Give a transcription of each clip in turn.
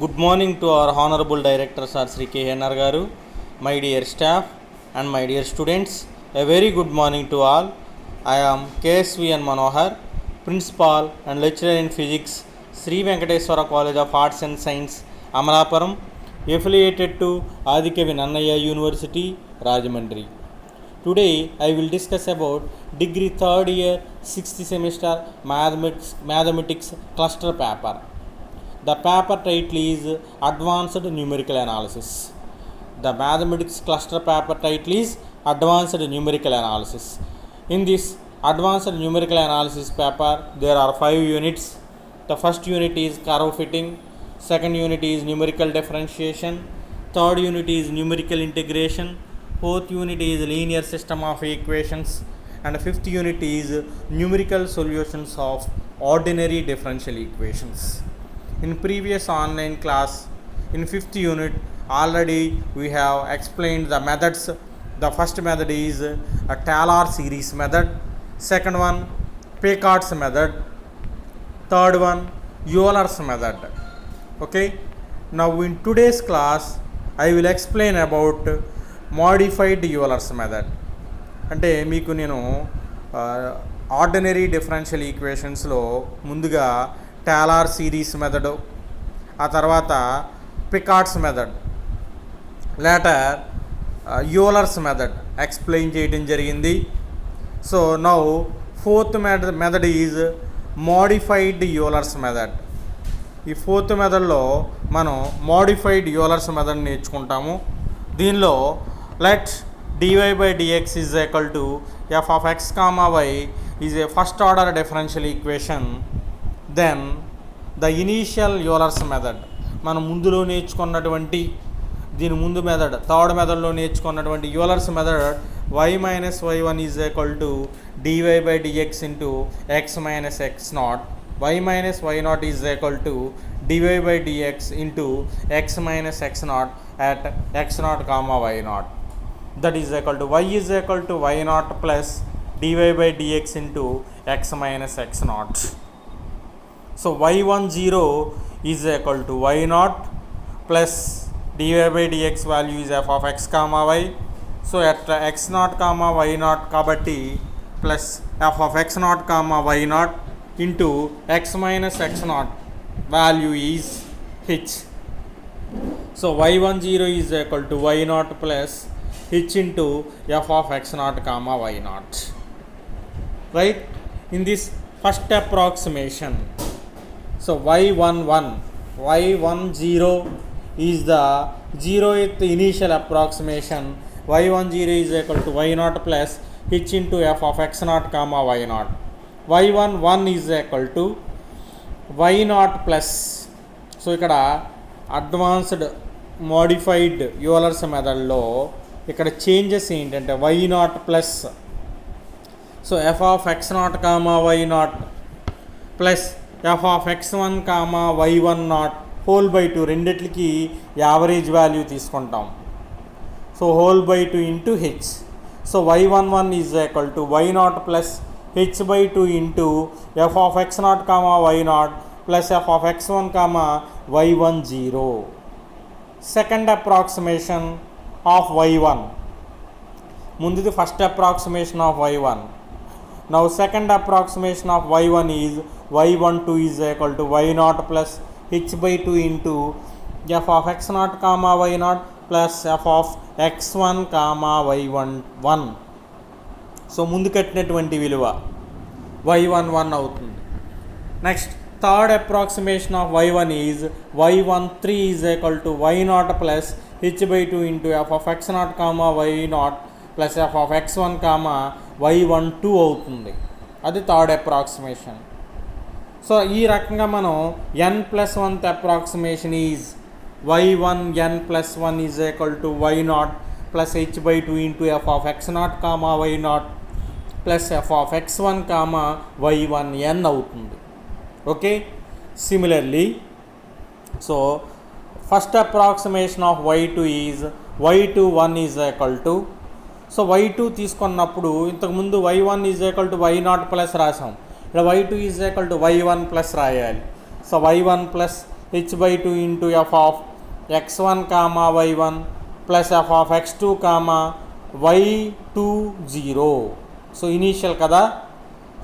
Good morning to our Honorable Director Sir Sri K. N. R. Garu, my dear staff and my dear students. A very good morning to all. I am KSV N. Manohar, Principal and Lecturer in Physics, Sri Venkateswara College of Arts and Science, Amalapuram, affiliated to Adikavi Nannaya University, Rajahmundry. Today I will discuss about degree 3rd year 6th semester mathematics cluster paper. The paper title is Advanced Numerical Analysis. The mathematics cluster paper title is Advanced Numerical Analysis. In this Advanced Numerical Analysis paper, there are 5 units. The first unit is curve fitting, second unit is numerical differentiation, third unit is numerical integration, fourth unit is linear system of equations, and fifth unit is numerical solutions of ordinary differential equations. In previous online class, in 5th unit, already we have explained the methods. The first method is a Taylor series method, second one Picard's method, third one Euler's method. Okay, now in today's class I will explain about modified Euler's method. అంటే మీకు నేను ordinary differential ఈక్వేషన్స్లో ముందుగా Taylor series method, ఆ తర్వాత Picard's method, later Euler's method explain చేయడం జరిగింది. So now fourth method is modified Euler's method. ఈ fourth మెథడ్లో మనం మోడిఫైడ్ యూలర్స్ మెథడ్ నేర్చుకుంటాము. దీనిలో let dy by dx is equal to f of x comma y is a first order differential equation. Then the initial Euler's method, మనం ముందులో నేర్చుకున్నటువంటి దీని ముందు మెథడ్ థర్డ్ మెథడ్లో నేర్చుకున్నటువంటి Euler's method y minus y1 is equal to dy by dx into x minus x naught, y minus y0 is equal to dy by dx into x minus x naught at x naught comma y naught. That is equal to y is equal to y naught plus dy by dx into x minus x not. So y10 is equal to y0 plus dy by dx value is f of x comma y. So at x0 comma y0 kabatti plus f of x0 comma y0 into x minus x0 value is h. So y10 is equal to y0 plus h into f of x0 comma y0. Right? In this first approximation, so y10 is the 0th initial approximation. y10 is equal to y0 plus h into f of x0 comma y0. y11 is equal to y0 plus, so ఇక్కడ advanced modified Euler's మెథడ్లో ఇక్కడ changes ఏంటంటే y0 plus, so f of x0 comma y0 plus f of x1 comma y1 not whole by 2 రెండిట్లకి average value తీసుకుంటాం. So whole by 2 into h. So y11 is equal to y0 plus h by 2 into f of x0 comma y0 plus f of x1 comma y10. Second approximation of y1. ముందుది first approximation of y1. Now second approximation of y1 is y12 is equal to y0 plus h by 2 into f of x0 comma y0 plus f of x1 comma y11. So ముందు కట్టినటువంటి విలువ y11 అవుతుంది. Next third approximation of y1 is y13 is equal to y0 plus h by 2 into f of x0 comma y0 plus f of x1 comma y12 అవుతుంది. అది third approximation. So ఈ రకంగా మనం n+1th approximation is y1 n+1 is equal to y0 plus h by 2 into f of x0 comma y0 plus f of x1 comma y1n అవుతుంది. Okay, similarly so first approximation of y2 is y21 is equal to, so y2 తీసుకున్నప్పుడు ఇంతకుముందు y1 is equal to y0 plus రాసాం, ఇక్కడ y2 is equal to y1 plus రాయాలి. So y1 plus h by 2 into f of x1 comma y1 plus f of x2 comma y2 0. So initial kada.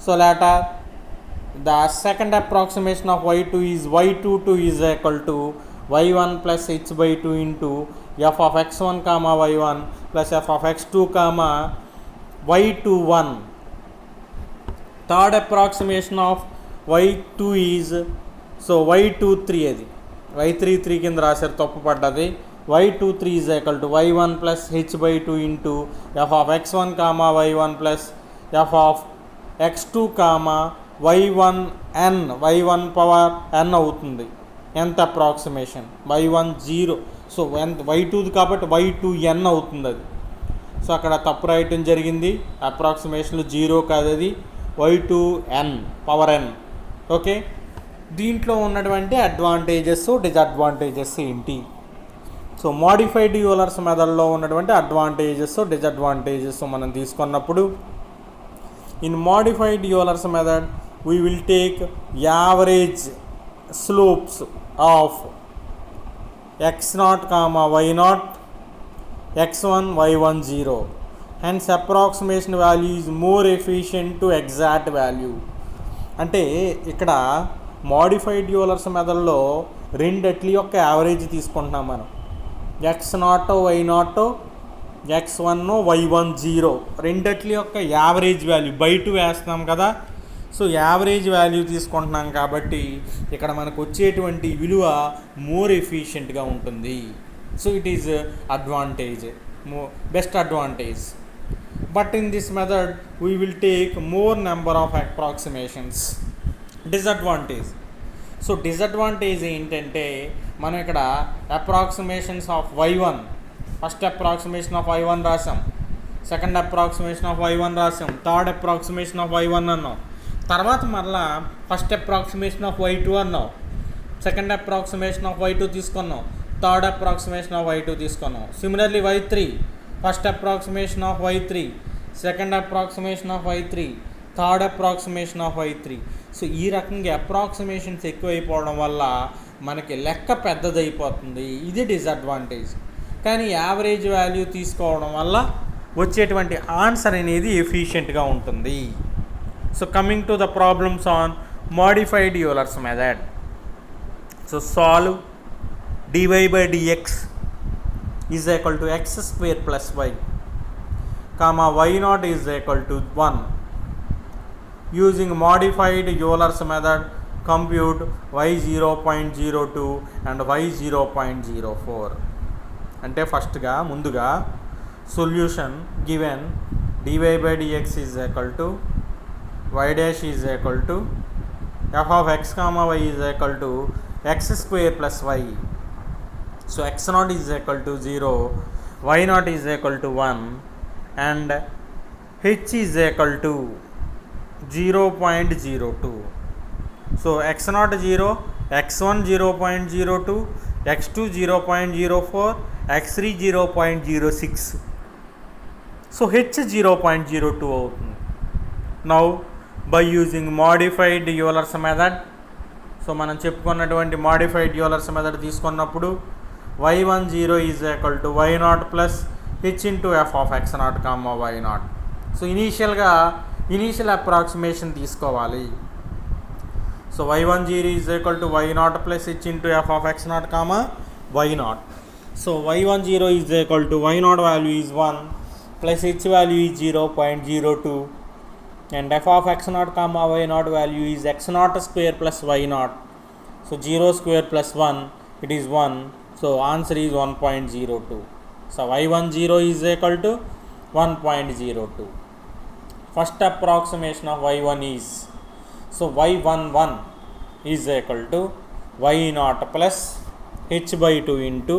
So later the second approximation of y2 is y22 is equal to y1 plus h by 2 into f of x1 comma y1 plus f of x2 comma y21. Third approximation of y2 is, so y23 అది y33 కింద రాశారు, తప్పు పడ్డది. y23 is equal to y1 plus h by 2 into f of x1 comma y1 plus f of x2 comma y1 n, y1 power n అవుతుంది. ఎంత approximation y1 0, so y2 కాబట్టి y2n అవుతుంది అది. సో అక్కడ తప్పు రాయటం జరిగింది, అప్రాక్సిమేషన్లో 0 కాదు అది, y2n పవర్ n. ఓకే, దీంట్లో ఉన్నటువంటి అడ్వాంటేజెస్ డిసడ్వాంటేజెస్ ఏంటి? సో మోడిఫైడ్ యూలర్స్ మెథడ్లో ఉన్నటువంటి అడ్వాంటేజెస్ డిసడ్వాంటేజెస్ మనం తీసుకున్నప్పుడు, in modified Euler's method we will take average slopes of x0 comma y0 x1 y1 0, hence approximation value is more efficient to exact value. అంటే ఇక్కడ modified Euler's మెథడ్లో రెండిట్లి యొక్క average తీసుకుంటున్నాం మనం. x0 y0 x1 y1 0 రెండిట్లి యొక్క average value by 2 వేస్తున్నాం కదా. So average value తీసుకుంటున్నాం కాబట్టి ఇక్కడ మనకు వచ్చేటువంటి విలువ మోర్ ఎఫిషియెంట్గా ఉంటుంది. So it is advantage, best advantage. But in this method we will take more number of approximations. Disadvantage, so disadvantage ఏంటంటే మనం ఇక్కడ approximations of y1, first approximation of y1 రాసాం, సెకండ్ అప్రాక్సిమేషన్ ఆఫ్ y1 రాసాం, third approximation of y1 అన్నాం, తర్వాత మరలా first approximation of y2 అన్నాం, second approximation of y2 తీసుకున్నాం, థర్డ్ అప్రాక్సిమేషన్ ఆఫ్ y2 తీసుకున్నాం. Similarly y3, first approximation of y3, second approximation of y3, third approximation of y3. So ఈ రకంగా approximations ఎక్కువైపోవడం వల్ల మనకి లెక్క పెద్దదైపోతుంది, ఇది డిసడ్వాంటేజ్. కానీ యావరేజ్ వాల్యూ తీసుకోవడం వల్ల వచ్చేటువంటి ఆన్సర్ అనేది ఎఫిషియెంట్గా ఉంటుంది. So coming to the problems on modified Euler's method. So solve dy by dx is equal to x square plus y comma y0 is equal to 1. Using modified Euler's method, compute y 0.02 and y 0.04. అంటే ఫస్ట్గా ముందుగా solution given dy by dx is equal to y dash is equal to f of x comma y is equal to x square plus y. So x0 is equal to 0, y0 is equal to 1 and h is equal to 0.02. So x0 0, x1 0.02, x2 0.04, x3 0.06. So h 0.02 అవుతుంది. Now by using modified Euler's method, so మనం చెప్పుకున్నటువంటి modified Euler's method తీసుకున్నప్పుడు y10 is equal to y0 plus h into f of x0 comma y0. So initial approximation తీసుకోవాలి. So y10 is equal to y0 plus h into f of x0 comma y0. So y10 is equal to y0 value is 1 plus h value is 0.02 and f of x0 comma y0 value is x0 square plus y0. So 0 square plus 1, it is 1. So answer is 1.02. So y10 is equal to 1.02. First approximation of y1 is, so y11 is equal to y0 plus h by 2 into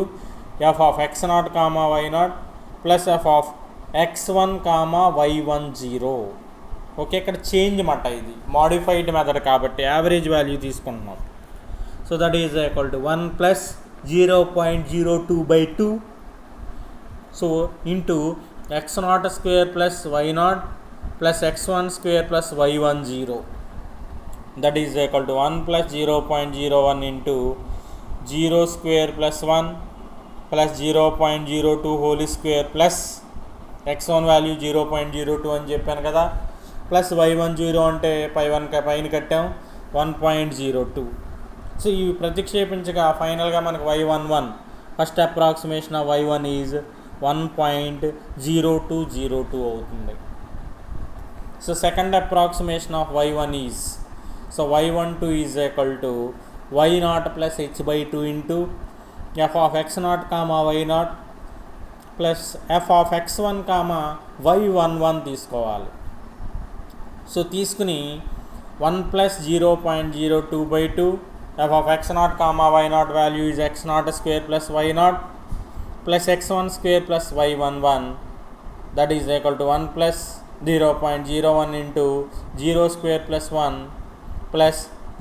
f of x0 comma y0 plus f of x1 comma y10. Okay, ఇక్కడ change మాట, ఇది modified method కాబట్టి average value తీసుకుంటున్నాం. So that is equal to 1 plus 0.02 by 2 so into x0 square plus y0 plus x1 square plus y10 that is equal to 1 plus 0.01 into 0 square plus 1 plus 0.02 whole square plus x1 value 0.02 అని చెప్పాను కదా, plus y10 అంటే పైన కట్టాం 1.02. So ఇవి ప్రతిక్షేపించగా ఫైనల్గా మనకు y11 first approximation of y1 is 1.0202 అవుతుంది. So second approximation of y1 is, so y12 is equal to y0 plus h/2 into f of x0 comma y0 plus f of x1 comma y11 తీసుకోవాలి. So తీసుకుని 1 plus 0.02/2 f of x0 comma y0 value is x0 square plus y0 plus x1 square plus y11, that is equal to 1 plus 0.01 into 0 square plus 1 plus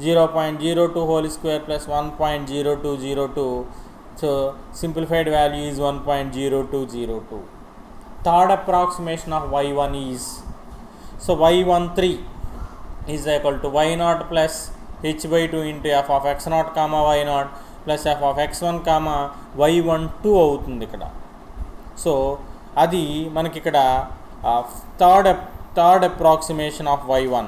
0.02 whole square plus 1.0202. So simplified value is 1.0202. Third approximation of y1 is, so y13 is equal to y0 plus h/2 into f of x0 comma y0 plus f of x1 comma y12 అవుతుంది ఇక్కడ. So అది మనకి ఇక్కడ third approximation of y1.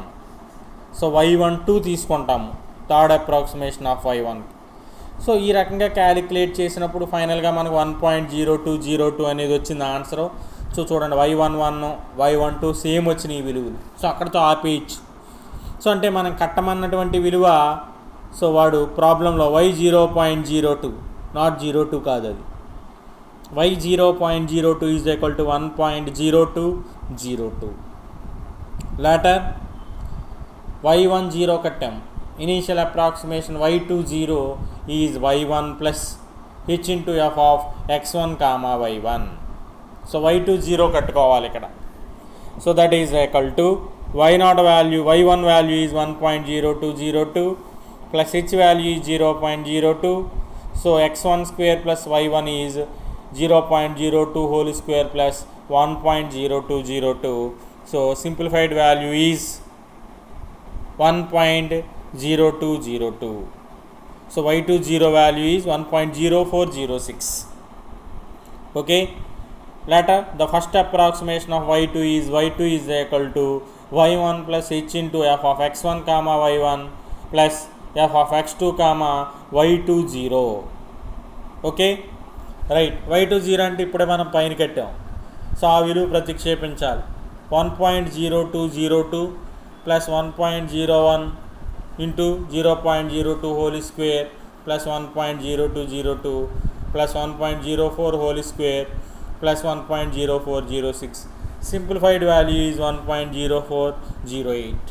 So y12 తీసుకుంటాము third approximation of y1. So ఈ రకంగా calculate చేసినప్పుడు ఫైనల్గా మనకు 1.0202 అనేది వచ్చింది ఆన్సరు. సో చూడండి y11 y12 సేమ్ వచ్చినాయి ఈ విలువలు. సో అక్కడితో ఆపేయచ్చు. సో అంటే మనం కట్టమన్నటువంటి విలువ, సో వాడు ప్రాబ్లంలో y0.02 నాట్ 02 కాదు, అది y0.02 is equal to 1.0202. Later y10 కట్టాం, initial approximation y20 is y1 plus h into f of x1 comma y1. So y20 కట్టుకోవాలి ఇక్కడ. So that is equal to y0 value, y1 value is 1.0202 plus h value is 0.02. So x1 square plus y1 is 0.02 whole square plus 1.0202. So simplified value is 1.0202. So y20 value is 1.0406. Okay. Later the first approximation of y2 is equal to y1 plus h into f of x1 comma y1 plus f of x2 comma y20. Okay right. y20 అంటే ఇప్పుడే మనం పైన కట్టాం. So ఆ విలువ ప్రతిక్షేపించాలి. 1.0202 plus 1.01 into 0.02 whole square plus 1.0202 plus 1.04 whole square plus 1.0406. Simplified value is 1.0408.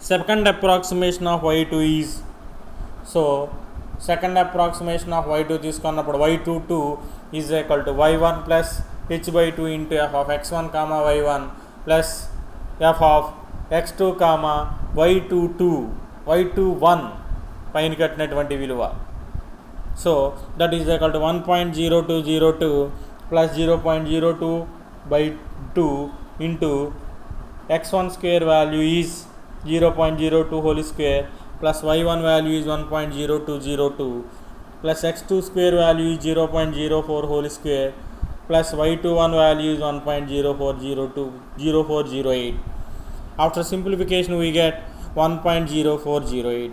Second approximation of y2 is, so second approximation of y2 తీసుకున్నప్పుడు y22 is equal to y1 plus h/2 into f of x1 comma y1 plus f of x2 comma y21 పైన కట్టినటువంటి విలువ. So that is equal to 1.0202 plus 0.02/2 into x1 square value is 0.02 whole square plus y1 value is 1.0202 plus x2 square value is 0.04 whole square plus y21 value is 1.0408. After simplification we get 1.0408.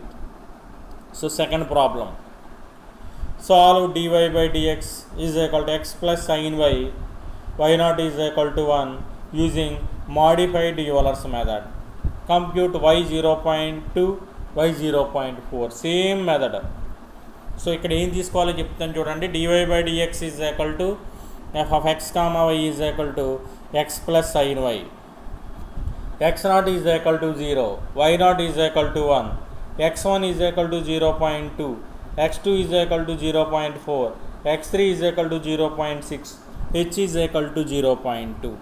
So second problem, solve dy by dx is equal to x plus sin y, y0 is equal to 1 using modified Euler's method. Compute y 0.2, y 0.4, same method. So ఇక్కడ ఏం తీసుకోవాలో చెప్తాను చూడండి. dy by dx is equal to f of x comma y is equal to x plus sin y. x0 is equal to 0, y0 is equal to 1, x1 is equal to 0.2, x2 is equal to 0.4, x3 is equal to 0.6, h is equal to 0.2.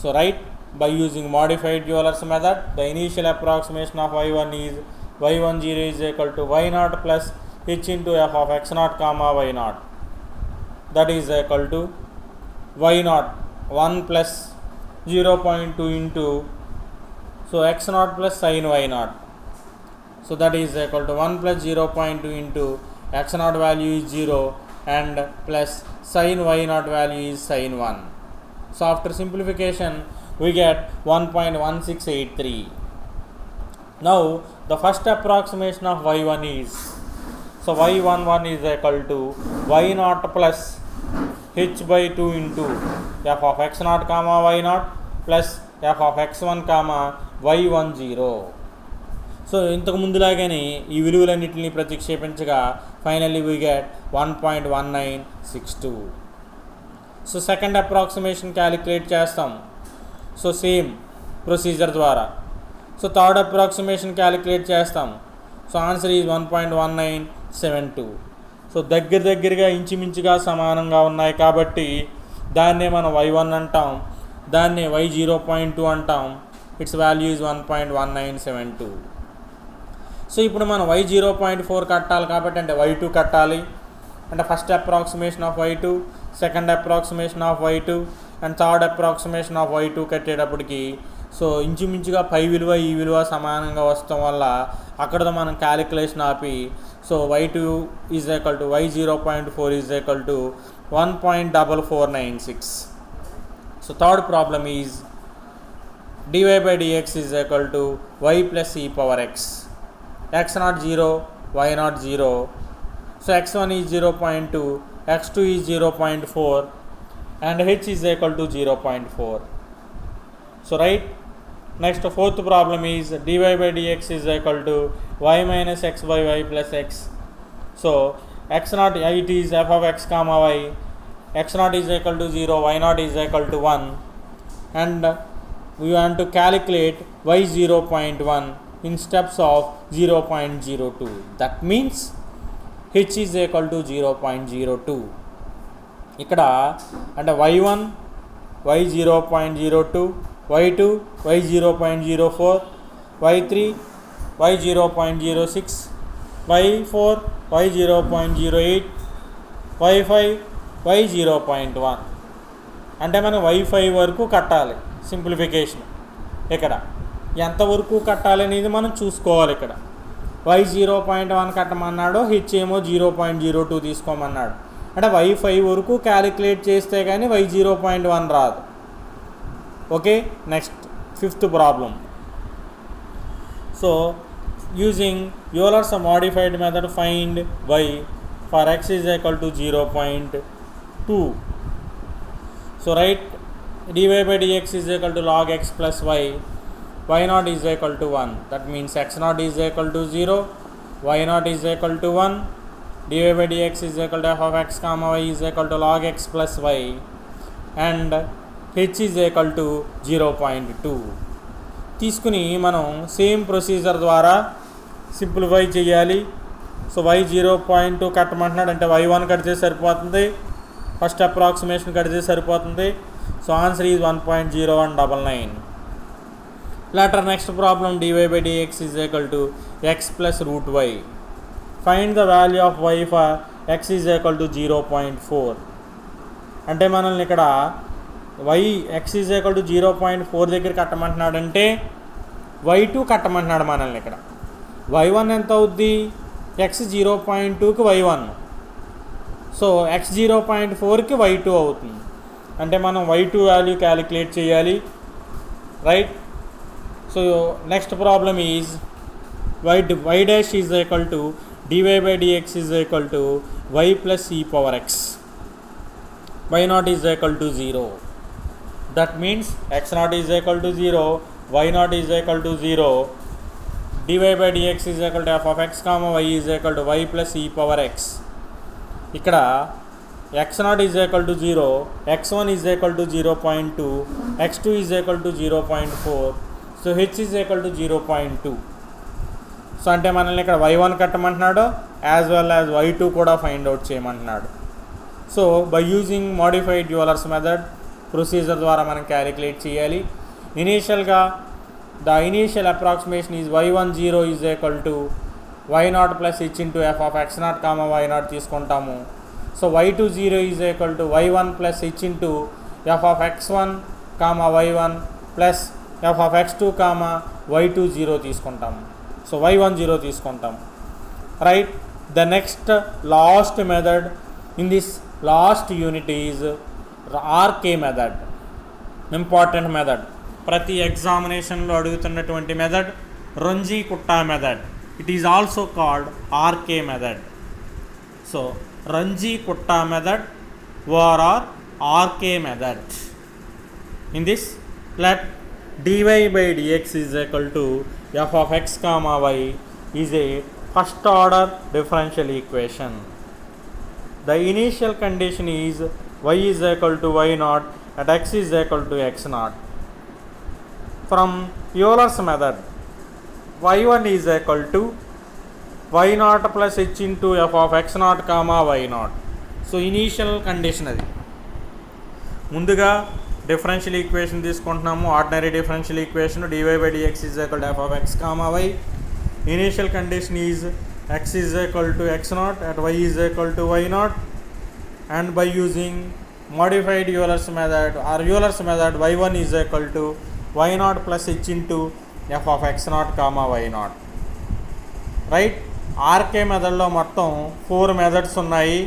So write by using modified Euler's method, the initial approximation of y1 is y10 is equal to y0 plus h into f of x0 comma y0, that is equal to y0 1 plus 0.2 into, so x0 plus sin y0. So that is equal to 1 plus 0.2 into x naught value is 0 and plus sin y naught value is sin 1. So after simplification we get 1.1683. Now the first approximation of y1 is, so y11 is equal to y naught plus h by 2 into f of x naught comma y naught plus f of x1 comma y10. సో ఇంతకు ముందులాగానే ఈ విలువలన్నింటినీ ప్రతిక్షేపించగా finally we get 1.1962. So second approximation calculate చేస్తాం, so same procedure ద్వారా. So third approximation calculate చేస్తాం, so answer is 1.1972. So దగ్గరగా ఇంచుమించుగా సమానంగా ఉన్నాయి కాబట్టి దాన్నే మనం y1 అంటాం, దాన్నే y0.2 అంటాం. It's value is 1.1972. సో ఇప్పుడు మనం y0.4 కట్టాలి కాబట్టి, అంటే y2 కట్టాలి అంటే first approximation of y2, second approximation of y2 and third approximation of y2 కట్టేటప్పటికి సో ఇంచుమించుగా పై విలువ ఈ విలువ సమానంగా వస్తాం వల్ల అక్కడతో మనం క్యాలిక్యులేషన్ ఆపి, so y2 is equal to y0.4 is equal to 1.4496. So third problem is dy by dx is equal to y plus e power x. x naught 0, y naught 0. So x1 is 0.2, x2 is 0.4 and h is equal to 0.4. So right, next fourth problem is dy by dx is equal to y minus x by y plus x. So x naught, it is f of x comma y, x naught is equal to 0, y naught is equal to 1 and we want to calculate y 0.1 in steps of 0.02. That means h is equal to 0.02. ఇక్కడ అంటే y1 y 0.02, y2 y 0.04, y3 y 0.06, y4 y 0.08, y5 y 0.1. అంటే మనం y5 వరకు కట్టాలి. Simplification ఇక్కడ ఎంతవరకు కట్టాలనేది మనం చూసుకోవాలి. ఇక్కడ y0.1 కట్టమన్నాడు, h ఏమో 0.02 తీసుకోమన్నాడు. అంటే y5 వరకు క్యాలిక్యులేట్ చేస్తే కానీ y0.1 రాదు. Okay, next fifth problem. So using Euler's modified method find y for x is equal to 0.2. So right, dy by dx is equal to log x plus y, y naught is equal to 1. That means x naught is equal to 0, y naught is equal to 1, dy by dx is equal to f of x comma y is equal to log x plus y and h is equal to 0.2. తీసుకుని మనం same procedure ద్వారా simplify చేయాలి. So y 0.2 కట్టమంటున్నాడు అంటే y1 కడితే సరిపోతుంది, first approximation కడితే సరిపోతుంది. So answer is 1.0199. Later next problem, dy by dx is equal to x plus root y. Find the value of y for x is equal to 0.4. అంటే మనల్ని ఇక్కడ y x is equal to 0.4 దగ్గర కట్టమంటున్నాడు అంటే y2 కట్టమంటున్నాడు మనల్ని. ఇక్కడ y1 ఎంత అవుద్ది, x 0.2కి y1, so x 0.4కి y2 అవుతుంది. అంటే మనం y2 వాల్యూ క్యాలిక్యులేట్ చేయాలి. Right, so next problem is y dash is equal to dy by dx is equal to y plus e power x. Y naught is equal to 0. That means x naught is equal to 0, y naught is equal to 0, dy by dx is equal to f of x comma y is equal to y plus e power x. ఇక్కడ x naught is equal to 0, x1 is equal to 0.2, x2 is equal to 0.4, so h is equal to 0.2. So అంటే మనల్ని ఇక్కడ y1 కట్టమంటున్నాడు as well as y2 కూడా find out చేయమంటున్నాడు. So by using modified Euler's method procedure ద్వారా మనం calculate చేయాలి. ఇనీషియల్గా the initial approximation is y10 is equal to y0 plus h into f of x0 comma y0 తీసుకుంటాము. So y20 is equal to y1 plus h into f of x1 comma y1 plus f of x2 comma y20 తీసుకుంటాము. So y10 తీసుకుంటాం, right. The next last method in this last unit is RK method. Important method, ప్రతి ఎగ్జామినేషన్లో అడుగుతున్నటువంటి method Runge Kutta method. It is also called RK method. So Runge Kutta method or RK method. In this, let dy by dx is equal to f of x comma y is a first order differential equation. The initial condition is y is equal to y naught at x is equal to x naught. From Euler's method, y1 is equal to y naught plus h into f of x naught comma y naught. So initial condition అది. ముందుగా differential equation తీసుకుంటున్నాము, ordinary differential equation dy by dx is equal to f of x comma y. Initial condition is x is equal to x naught at y is equal to y naught, and by using modified Euler's method or Euler's method, y1 is equal to y naught plus h into f of x naught comma y naught, right. RK మెథడ్లో మొత్తం 4 methods ఉన్నాయి.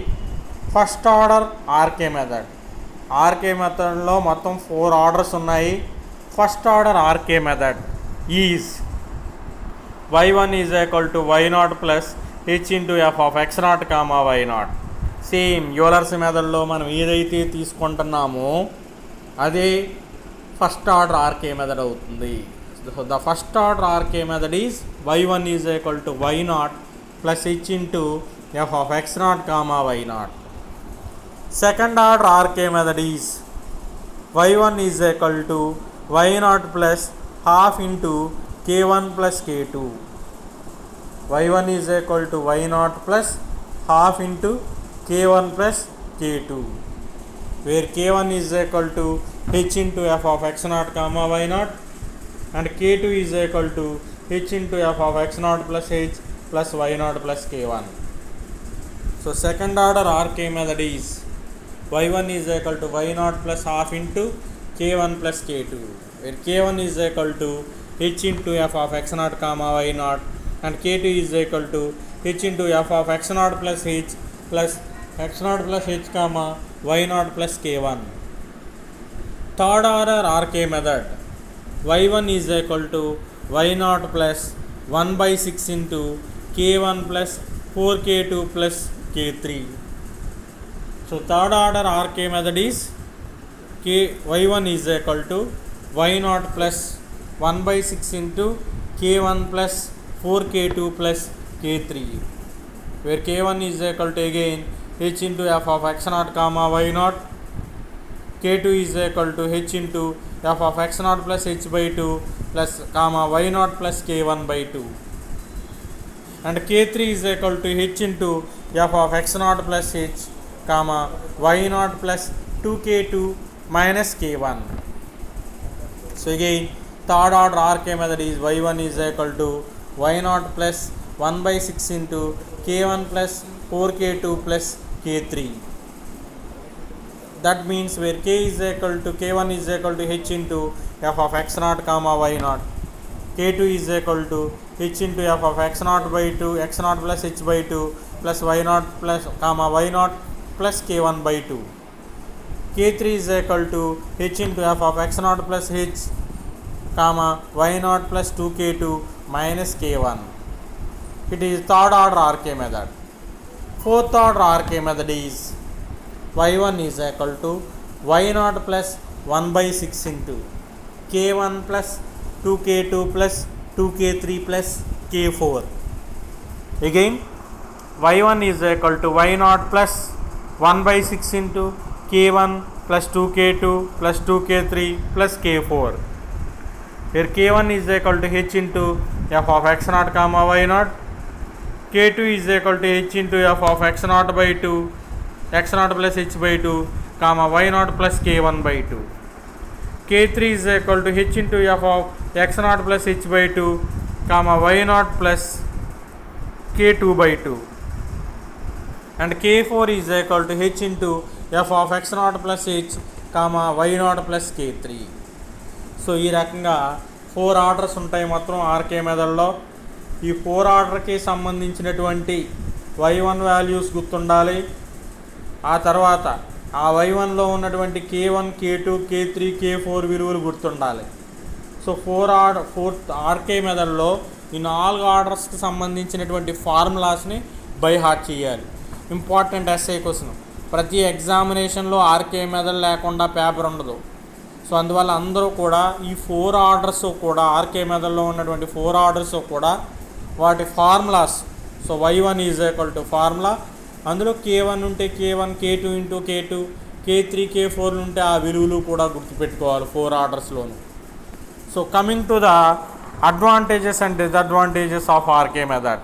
First order RK method. RK మెథడ్లో మొత్తం 4 orders ఉన్నాయి. First order RK method is y1 is equal to y naught plus h into f of x naught comma y naught. Same Euler's మెథడ్లో మనం ఏదైతే తీసుకుంటున్నామో అదే ఫస్ట్ ఆర్డర్ ఆర్కే మెథడ్ అవుతుంది. The first order RK method is y1 is equal to y naught plus h into f of x naught comma y not. Second order RK method is y1 is equal to y naught plus half into k1 plus k2. y1 is equal to y naught plus half into k1 plus k2, where k1 is equal to h into f of x naught comma y naught, and k2 is equal to h into f of x naught plus h plus y naught plus k1. So second order RK method is y1 is equal to y naught plus half into k1 plus k2, where k1 is equal to h into f of x naught comma y naught, and k2 is equal to h into f of x naught plus h plus x naught plus h comma y naught plus k1. Third order RK method, y1 is equal to y naught plus 1 by 6 into k1 plus 4k2 plus k3. So third order RK method is y1 is equal to y naught plus 1 by 6 into k1 plus 4k2 plus k3, where k1 is equal to again h into f of x naught comma y naught, k2 is equal to h into f of x naught plus h by 2 plus comma y naught plus k1 by 2, and k3 is equal to h into f of x naught plus h comma y naught plus 2k2 minus k1. So again third order RK method is y1 is equal to y naught plus 1 by 6 into k1 plus 4k2 plus k3. That means where k is equal to k1 is equal to h into f of x naught comma y naught, k2 is equal to h into f of x naught by 2 x naught plus h by 2 plus y naught plus comma y naught plus k1 by 2. k3 is equal to h into f of x naught plus h comma y naught plus 2k2 minus k1. It is third order RK method. Fourth order RK method is y1 is equal to y naught plus 1 by 6 into k1 plus 2k2 plus 2k3 plus k4. Again y1 is equal to y naught plus 1 by 6 into k1 plus 2k2 plus 2k3 plus k4, here k1 is equal to h into f of x naught comma y naught, k2 is equal to h into f of x naught by 2 x naught plus h by 2 comma y naught plus k1 by 2, k3 is equal to h into f of x naught plus h by 2 comma y naught plus k2 by 2, and k4 is equal to h into f of x naught plus h comma y naught plus k3. So ఈ రకంగా 4 orders ఉంటాయి మొత్తం RK మెథడ్లో. ఈ 4 ఆర్డర్కి సంబంధించినటువంటి y1 values గుర్తుండాలి. ఆ తర్వాత ఆ y1లో ఉన్నటువంటి k1, k2, k3, k4 విలువలు గుర్తుండాలి. సో 4th ఆర్కే మెథడ్లో ఈ 4 ఆర్డర్స్కి సంబంధించినటువంటి ఫార్ములాస్ని బై హార్ట్ చేయాలి. Important SI question. ప్రతి ఎగ్జామినేషన్లో ఆర్కే మెథడ్ లేకుండా పేపర్ ఉండదు. సో అందువల్ల అందరూ కూడా ఈ 4 ఆర్డర్స్ కూడా ఆర్కే మెథడ్లో ఉన్నటువంటి 4 ఆర్డర్స్ కూడా వాటి formulas. So y1 is equal to formula, అందులో k1 ఉంటే k1, k2 into k2, k3, k4 ఉంటే ఆ విలువలు కూడా గుర్తుపెట్టుకోవాలి 4 ఆర్డర్స్లోను. So coming to the advantages and disadvantages of RK method.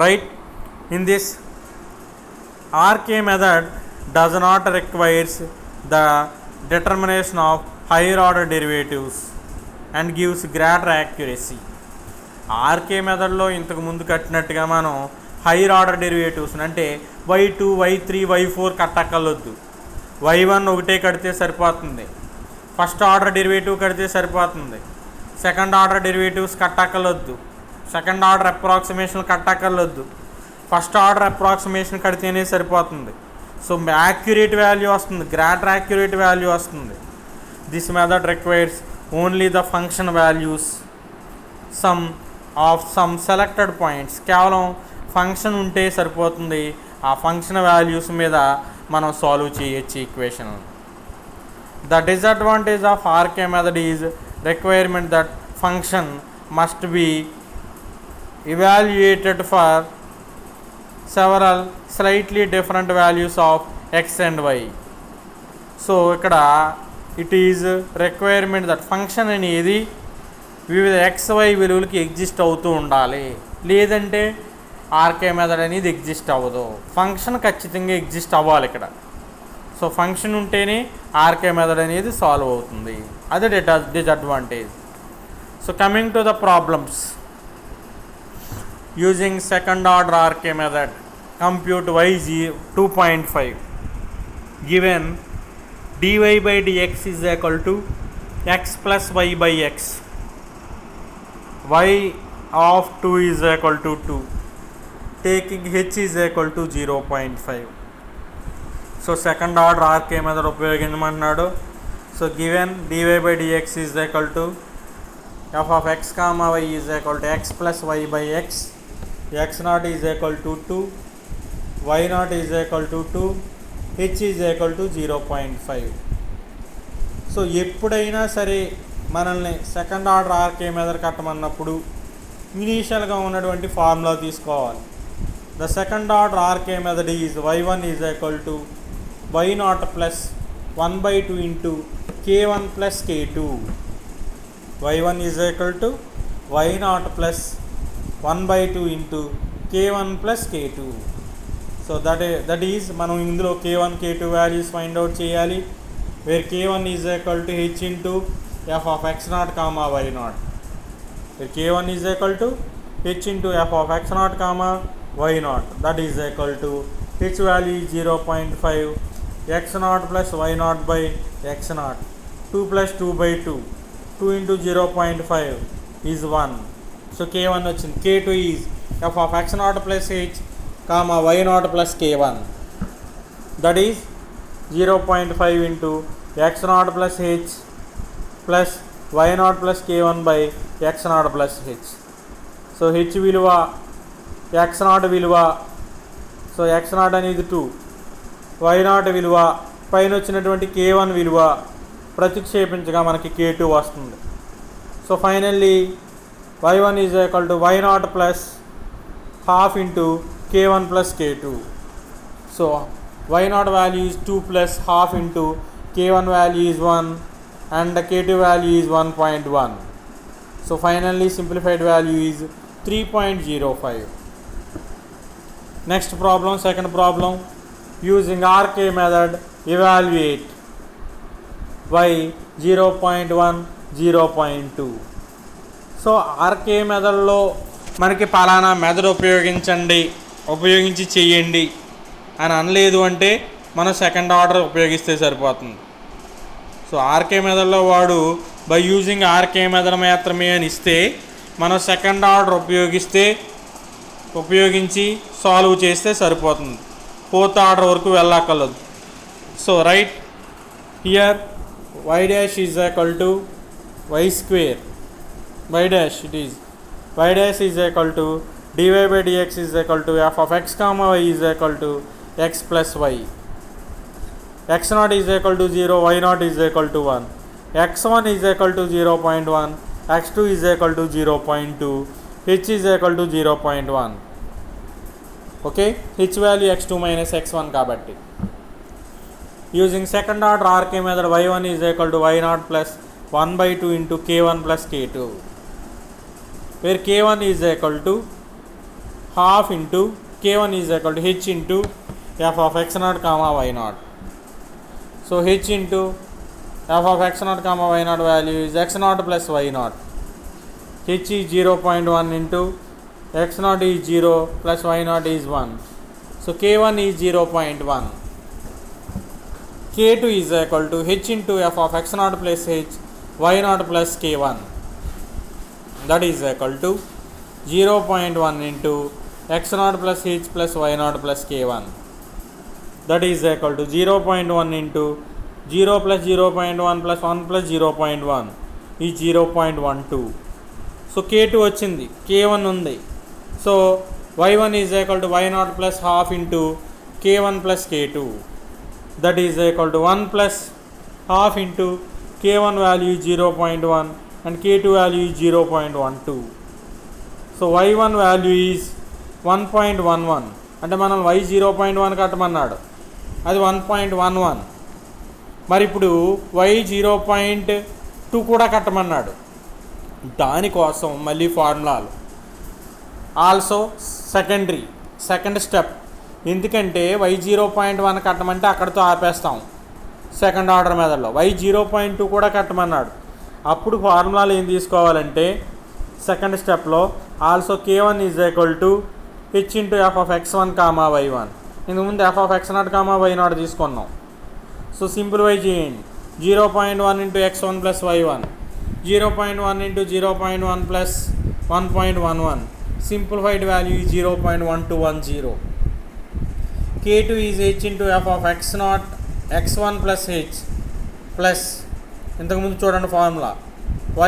Right, in this RK method does not requires the determination of higher order derivatives and gives greater accuracy. RK మెథడ్లో ఇంతకు ముందు కట్టినట్టుగా మనం హైయర్ ఆర్డర్ డెరివేటివ్స్ అంటే y2, y3, y4 కట్టక్కర్లొద్దు. y1 ఒకటే కడితే సరిపోతుంది. First order derivative కడితే సరిపోతుంది. సెకండ్ ఆర్డర్ డెరివేటివ్స్ కట్టక్కర్లొద్దు. సెకండ్ ఆర్డర్ అప్రాక్సిమేషన్ కట్టక్కర్లొద్దు. ఫస్ట్ ఆర్డర్ అప్రాక్సిమేషన్ కడితేనే సరిపోతుంది. సో యాక్యురేట్ వాల్యూ వస్తుంది, గ్రేటర్ యాక్యురేట్ వాల్యూ వస్తుంది. This method requires only the function values some selected points. కేవలం ఫంక్షన్ ఉంటే సరిపోతుంది. ఆ ఫంక్షన్ వాల్యూస్ మీద మనం సాల్వ్ చేయొచ్చు equation. The disadvantage of RK method is requirement that function must be evaluated for several slightly different values of x and y. సో ఇక్కడ it is requirement that function అనేది వివిధ xy విలువలకి exist అవుతూ ఉండాలి, లేదంటే ఆర్కే మెథడ్ అనేది exist అవ్వదు. ఫంక్షన్ ఖచ్చితంగా ఎగ్జిస్ట్ అవ్వాలి ఇక్కడ. సో ఫంక్షన్ ఉంటేనే ఆర్కే మెథడ్ అనేది సాల్వ్ అవుతుంది. అదే disadvantage. So coming to the problems. Using second order RK method, compute y 2.5. గివెన్ dy by dx is equal to x plus y by x. y of 2 is equal to 2. Taking h is equal to 0.5. So second order RK method ఉపయోగించమంటున్నాడు. So given dy by dx is equal to f of x comma y is equal to x plus y by x. x naught is equal to 2, y naught is equal to 2, h is equal to 0.5. So ఎప్పుడైనా సరే మనల్ని second order RK method కట్టమన్నప్పుడు ఇనీషియల్గా ఉన్నటువంటి formula తీసుకోవాలి. The second order RK method is y1 is equal to y naught plus 1/2 into k1 plus k2. y1 is equal to y naught plus 1/2 into k1 plus k2. So that is మనం ఇందులో k1, k2 values find out చేయాలి. Where k1 is equal to h into f of x naught comma y naught. Where k1 is equal to h into f of x naught comma y naught. That is equal to h value is 0.5, x naught plus y naught by x naught. 2 plus 2 by 2. 2 into 0.5 is 1. So k1 వచ్చింది. k2 is f of x naught plus h comma y naught plus k1. That is 0.5 into x naught plus h plus y naught plus k1 by x naught plus h. So h విలువ x naught విలువ, so x naught అనేది 2, y naught విలువ పైన వచ్చినటువంటి k1 విలువ ప్రతిక్షేపించగా మనకి k2 వస్తుంది. So finally y1 is equal to y naught plus half into k1 plus k2. So y naught value is 2 plus half into k1 value is 1 and the k2 value is 1.1. So finally simplified value is 3.05. Next problem, second problem. Using RK method, evaluate y 0.1, 0.2. So RK మెథడ్లో మనకి పలానా method ఉపయోగించి చేయండి అని అనలేదు అంటే మనం second order ఉపయోగిస్తే సరిపోతుంది. సో ఆర్కే మెథడ్లో వాడు బై యూజింగ్ ఆర్కే మెథడ్ మాత్రమే అని ఇస్తే మనం సెకండ్ ఆర్డర్ ఉపయోగించి సాల్వ్ చేస్తే సరిపోతుంది, ఫోర్త్ ఆర్డర్ వరకు వెళ్ళక్కర్లేదు. So right here y dash is equal to y square, y dash is equal to dy by dx is equal to f of x comma y is equal to x plus y. X naught is equal to 0, y naught is equal to 1, x1 is equal to 0.1, x2 is equal to 0.2, h is equal to 0.1. okay, h value x2 minus x1 kabatti. Using second order RK method, y1 is equal to y naught plus 1 by 2 into k1 plus k2, where k1 is equal to half into k1 is equal to h into f of x naught comma y naught. So h into f of x naught comma y naught value is x naught plus y naught. H is 0.1 into x naught is 0 plus y naught is 1. So k1 is 0.1. k2 is equal to h into f of x naught plus h y naught plus k1, that is equal to 0.1 into x naught plus h plus y naught plus k1, that is equal to 0.1 into 0 plus 0.1 plus 1 plus 0.1 is 0.12. So k2 వచ్చింది, k1 ఉంది. So y1 is equal to y naught plus half into k1 plus k2, that is equal to 1 plus half into k1 value is 0.1 and k2 value is 0.12. So y1 value is 1.11, అంటే మనం y 0.1 కట్టమన్నాడు, అది 1.11. మరి ఇప్పుడు y 0.2 కూడా కట్టమన్నాడు. దానికోసం మళ్ళీ ఫార్ములాలు also second step, ఎందుకంటే y 0.1 కట్టమంటే అక్కడితో ఆపేస్తాం సెకండ్ ఆర్డర్ మెథడ్లో. y 0.2 కూడా కట్టమన్నాడు, అప్పుడు ఫార్ములాలు ఏం తీసుకోవాలంటే సెకండ్ స్టెప్లో also k1 is equal to h into f of x1 comma y1. ఇంతకుముందు f of x naught comma y naught తీసుకున్నాం. సో సింప్లిఫై చేయండి, 0.1 into x1 plus y1, 0.1 into 0.1 plus 1.11, simplified value is 0.1210. k2 is h into f of x naught x1 plus h plus ఇంతకుముందు చూడండి formula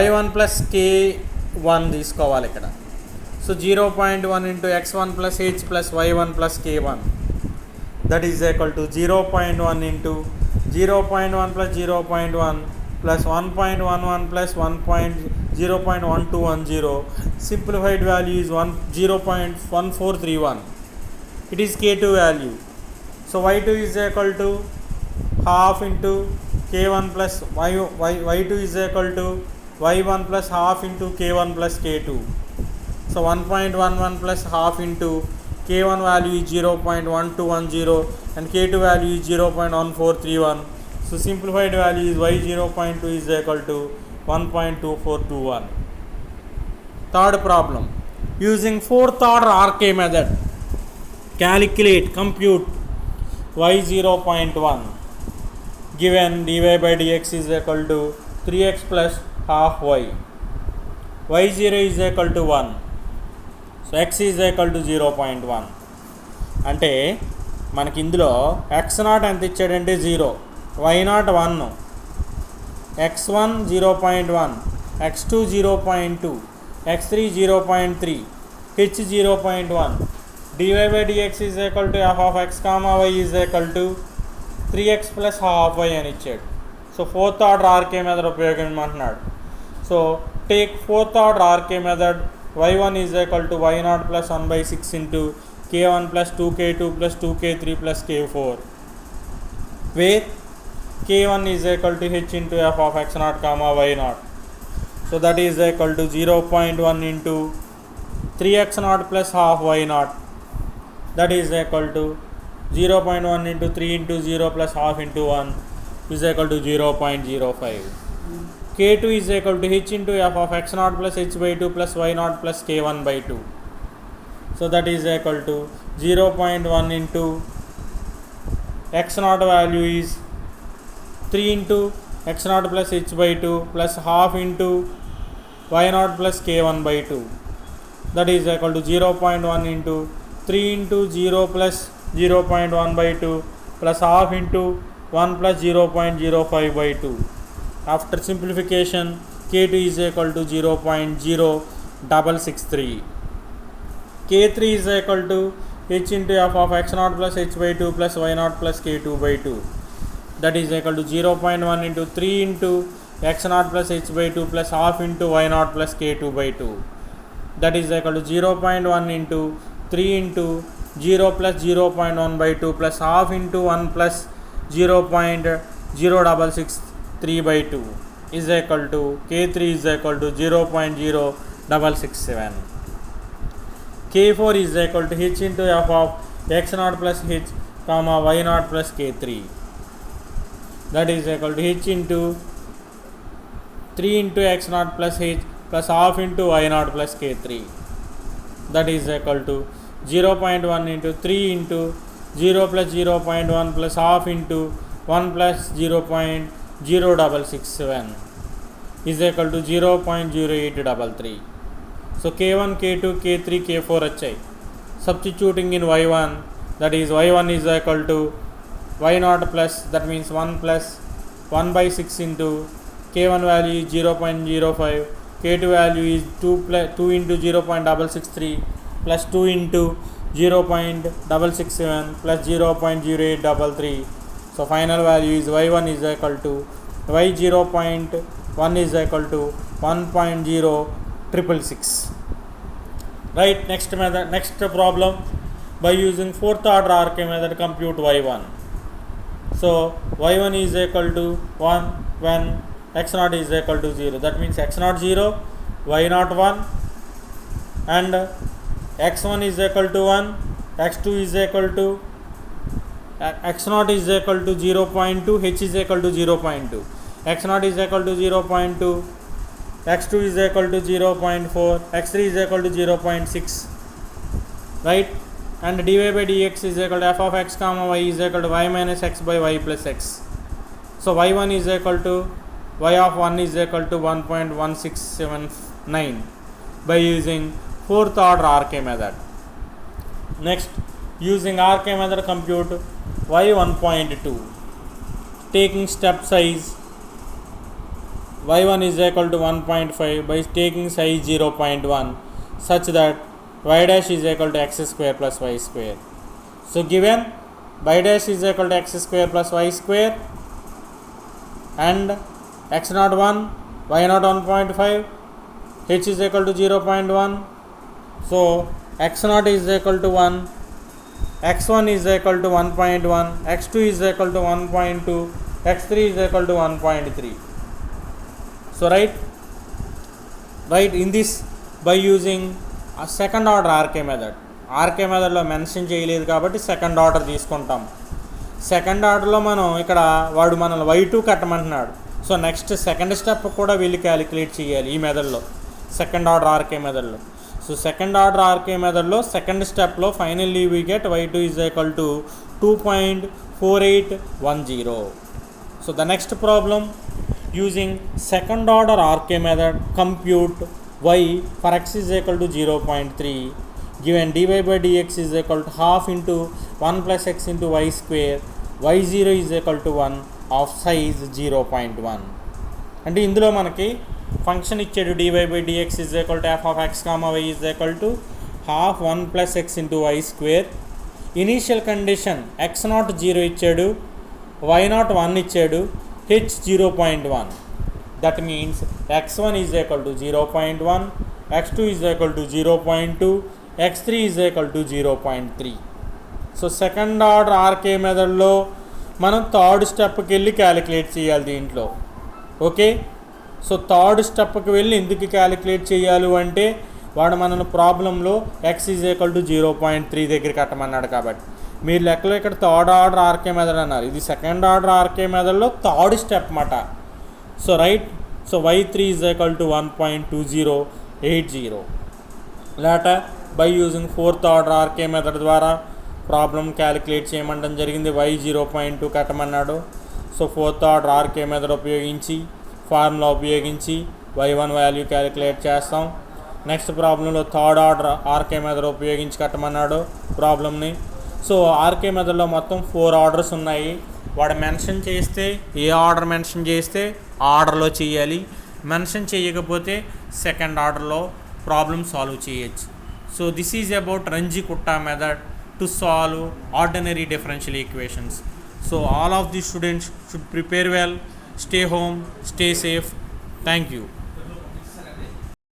y1 plus k1 తీసుకోవాలి ఇక్కడ. So 0.1 into x1 plus h plus y1 plus k1, that is equal to 0.1 into 0.1 plus 0.1 plus 1.11 plus 0.1210. simplified value is 0.1431. it is k2 value. So y2 is equal to half into k1 plus y2 is equal to y1 plus half into k1 plus k2. So 1.11 plus half into k1 value is 0.1210 and k2 value is 0.1431. So simplified value is y 0.2 is equal to 1.2421. Third problem, using fourth order RK method, compute y 0.1 given dy by dx is equal to 3x plus half y. y0 is equal to 1. So x is equal to 0.1. అంటే మనకి ఇందులో x0 ఎంత ఇచ్చాడంటే 0, y0 1, x1 0.1, x2 0.2, x3 0.3, h 0.1. dy by dx is equal to f of x comma y is equal to 3x plus half y అని ఇచ్చాడు. So fourth order RK method ఉపయోగించమంటున్నాడు. So take fourth order RK method, y1 is equal to y0 plus 1 by 6 into k1 plus 2k2 plus 2k3 plus k4, where k1 is equal to h into f of x0 comma y0. So that is equal to 0.1 into 3x0 plus half y0, that is equal to 0.1 into 3 into 0 plus half into 1 is equal to 0.05. k2 is equal to h into f of x0 plus h by 2 plus y0 plus k1 by 2. So that is equal to 0.1 into x0 value is 3 into x0 plus h by 2 plus half into y0 plus k1 by 2, that is equal to 0.1 into 3 into 0 plus 0.1 by 2 plus half into 1 plus 0.05 by 2. After simplification, k2 is equal to 0.0663. k3 is equal to h into f of x0 plus h by 2 plus y0 plus k2 by 2, that is equal to 0.1 into 3 into x0 plus h by 2 plus half into y0 plus k2 by 2, that is equal to 0.1 into 3 into 0 plus 0.1 by 2 plus half into 1 plus 0.0663 by 2 is equal to k3 is equal to 0.0667. k4 is equal to h into f of x0 plus h comma y0 plus k3, that is equal to h into 3 into x0 plus h plus half into y0 plus k3, that is equal to 0.1 into 3 into 0 plus 0.1 plus half into 1 plus 0.0667 is equal to 0.0833. So k1, k2, k3, k4 వచ్చాయి. Substituting in y1, that is y1 is equal to y0 plus, that means 1 plus 1 by 6 into k1 value is 0.05, k2 value is 2 into 0.663 plus 2 into 0.667 plus 0.0833. So final value is y1 is equal to y0.1 is equal to 1.0666. Right, next method, next problem, by using fourth order RK method compute y1. So y1 is equal to 1 when x0 is equal to 0, that means x0 0, y0 1, and x1 is equal to 1, x2 is equal to x0 is equal to 0.2, h is equal to 0.2, x0 is equal to 0.2, x2 is equal to 0.4, x3 is equal to 0.6, right, and dy by dx is equal to f of x comma y is equal to y minus x by y plus x. So y1 is equal to y of 1 is equal to 1.1679 by using fourth order RK method. Next, using RK method compute y1.2, taking step size y1 is equal to 1.5 by taking size 0.1 such that y dash is equal to x square plus y square. So given y dash is equal to x square plus y square and x0 1, y0 1.5, h is equal to 0.1, so x0 is equal to 1, x1 is equal to 1.1, x2 is equal to 1.2, x3 is equal to 1.3. So right in this, by using a second order RK method లో mention చేయలేదు కాబట్టి second order తీసుకుంటాం. Second ఆర్డర్లో మనం ఇక్కడ వాడు మనల్ని y2 కట్టమంటున్నాడు. సో నెక్స్ట్ సెకండ్ స్టెప్ కూడా వీళ్ళు క్యాలిక్యులేట్ చేయాలి ఈ మెథడ్లో, సెకండ్ ఆర్డర్ RK మెథడ్లో. సో సెకండ్ ఆర్డర్ RK మెథడ్లో సెకండ్ స్టెప్లో finally we get y2 is equal to 2.4810. So the next problem, using second order RK method compute y for x is equal to 0.3, given dy by dx is equal to half into 1 plus x into y square, y0 is equal to 1 of size 0.1. అంటే ఇందులో మనకి function ఇచ్చాడు dy by dx is equal to f of x comma y is equal to half 1 plus x into y square. Initial condition x0 0 ఇచ్చాడు, y0 1 ఇచ్చాడు, h 0.1. that means x1 is equal to 0.1, x2 is equal to 0.2, x3 is equal to 0.3. So second order RK మెథడ్లో మనం third స్టెప్కి వెళ్ళి calculate చేయాలి దీంట్లో. Okay, so third స్టెప్కి వెళ్ళి ఎందుకు calculate చేయాలి అంటే వాడు మనల్ని ప్రాబ్లంలో x ఈజ్ ఈక్వల్ టు 0.3 దగ్గర కట్టమన్నాడు కాబట్టి. మీరు లెక్కలో ఇక్కడ థర్డ్ ఆర్డర్ RK మెథడ్ అన్నారు, ఇది సెకండ్ ఆర్డర్ RK మెథడ్లో థర్డ్ స్టెప్ మాట. So right, so y3 is equal to 1.2080. Later by using fourth order RK method ద్వారా ప్రాబ్లం క్యాలిక్యులేట్ చేయమంటం జరిగింది. y 0.2 కట్టమన్నాడు. So fourth order RK method ఉపయోగించి formula ఉపయోగించి y1 వాల్యూ క్యాలిక్యులేట్ చేస్తాం. Next ప్రాబ్లంలో థర్డ్ ఆర్డర్ ఆర్కే మెథడ్ ఉపయోగించి కట్టమన్నాడు ప్రాబ్లమ్ని. సో ఆర్కే మెథడ్లో మొత్తం 4 ఆర్డర్స్ ఉన్నాయి. వాడు మెన్షన్ చేస్తే ఏ ఆర్డర్ మెన్షన్ చేస్తే ఆ ఆర్డర్లో చేయాలి, మెన్షన్ చేయకపోతే సెకండ్ ఆర్డర్లో ప్రాబ్లమ్ సాల్వ్ చేయొచ్చు. So this is about Runge Kutta method to solve ordinary differential equations. So all of the students should prepare well, stay home, stay safe. Thank you.